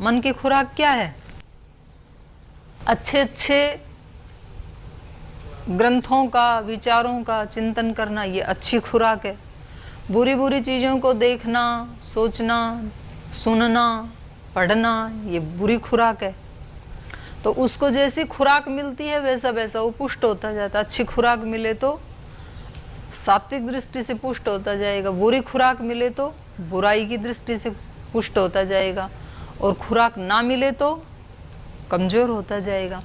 मन की खुराक क्या है? अच्छे अच्छे ग्रंथों का, विचारों का चिंतन करना, ये अच्छी खुराक है। बुरी बुरी चीज़ों को देखना, सोचना, सुनना, पढ़ना, ये बुरी खुराक है। तो उसको जैसी खुराक मिलती है वैसा वैसा वो पुष्ट होता जाता है। अच्छी खुराक मिले तो सात्विक दृष्टि से पुष्ट होता जाएगा, बुरी खुराक मिले तो बुराई की दृष्टि से पुष्ट होता जाएगा, और खुराक ना मिले तो कमज़ोर होता जाएगा।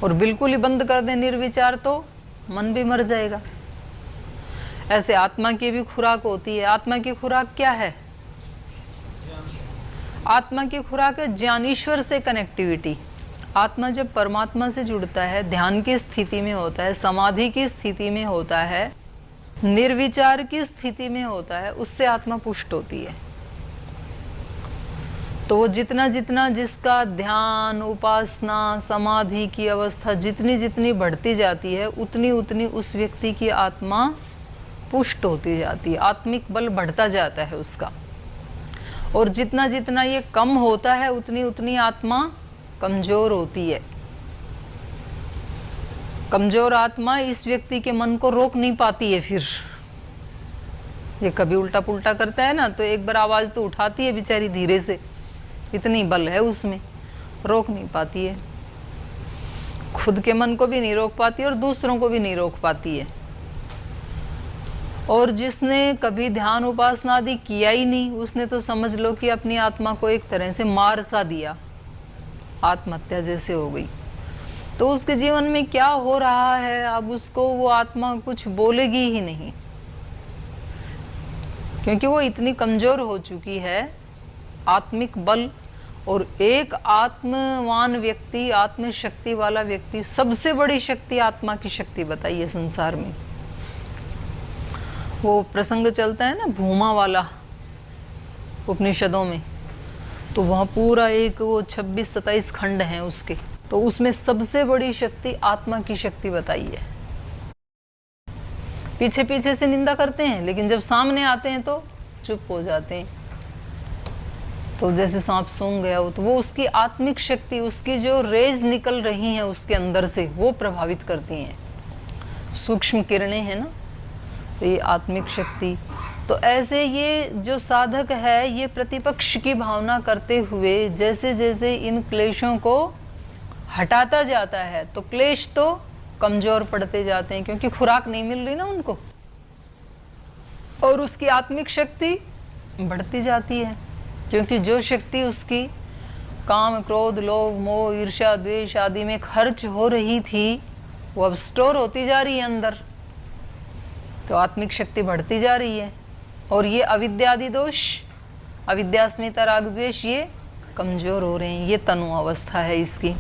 और बिल्कुल ही बंद कर दे निर्विचार तो मन भी मर जाएगा। ऐसे आत्मा की भी खुराक होती है। आत्मा की खुराक क्या है? आत्मा की खुराक है ज्ञान, ईश्वर से कनेक्टिविटी। आत्मा जब परमात्मा से जुड़ता है, ध्यान की स्थिति में होता है, समाधि की स्थिति में होता है, निर्विचार की स्थिति में होता है, उससे आत्मा पुष्ट होती है। तो वो जितना जितना जिसका ध्यान, उपासना, समाधि की अवस्था जितनी जितनी बढ़ती जाती है, उतनी उतनी उस व्यक्ति की आत्मा पुष्ट होती जाती है, आत्मिक बल बढ़ता जाता है उसका। और जितना जितना ये कम होता है उतनी उतनी आत्मा कमज़ोर होती है। कमज़ोर आत्मा इस व्यक्ति के मन को रोक नहीं पाती है। फिर ये कभी उल्टा पुल्टा करता है ना, तो एक बार आवाज़ तो उठाती है बेचारी धीरे से, इतनी बल है उसमें, रोक नहीं पाती है। खुद के मन को भी नहीं रोक पाती और दूसरों को भी नहीं रोक पाती है। और जिसने कभी ध्यान उपासना आदि किया ही नहीं, उसने तो समझ लो कि अपनी आत्मा को एक तरह से मार सा दिया, आत्महत्या जैसे हो गई। तो उसके जीवन में क्या हो रहा है, अब उसको वो आत्मा कुछ बोलेगी ही नहीं, क्योंकि वो इतनी कमज़ोर हो चुकी है। आत्मिक बल और एक आत्मवान व्यक्ति, आत्मशक्ति वाला व्यक्ति, सबसे बड़ी शक्ति आत्मा की शक्ति बताइए संसार में। वो प्रसंग चलता है ना भूमा वाला उपनिषदों में, तो वहाँ पूरा एक वो 26-27 खंड हैं उसके, तो उसमें सबसे बड़ी शक्ति आत्मा की शक्ति बताई है। पीछे पीछे से निंदा करते हैं, लेकिन जब सामने आते हैं तो चुप हो जाते हैं। तो जैसे सांप सूंघ गया हो, तो वो उसकी आत्मिक शक्ति, उसकी जो रेज निकल रही हैं उसके अंदर से, वो प्रभावित करती हैं। सूक्ष्म किरणें हैं ना, तो ये आत्मिक शक्ति। तो ऐसे ये जो साधक है, ये प्रतिपक्ष की भावना करते हुए जैसे जैसे इन क्लेशों को हटाता जाता है, तो क्लेश तो कमज़ोर पड़ते जाते हैं, क्योंकि खुराक नहीं मिल रही ना उनको, और उसकी आत्मिक शक्ति बढ़ती जाती है। क्योंकि जो शक्ति उसकी काम, क्रोध, लोभ, मोह, ईर्ष्या, द्वेष आदि में खर्च हो रही थी, वो अब स्टोर होती जा रही है अंदर, तो आत्मिक शक्ति बढ़ती जा रही है। और ये अविद्यादि दोष, अविद्या, अस्मिता, राग, द्वेष, ये कमज़ोर हो रहे हैं। ये तनु अवस्था है इसकी।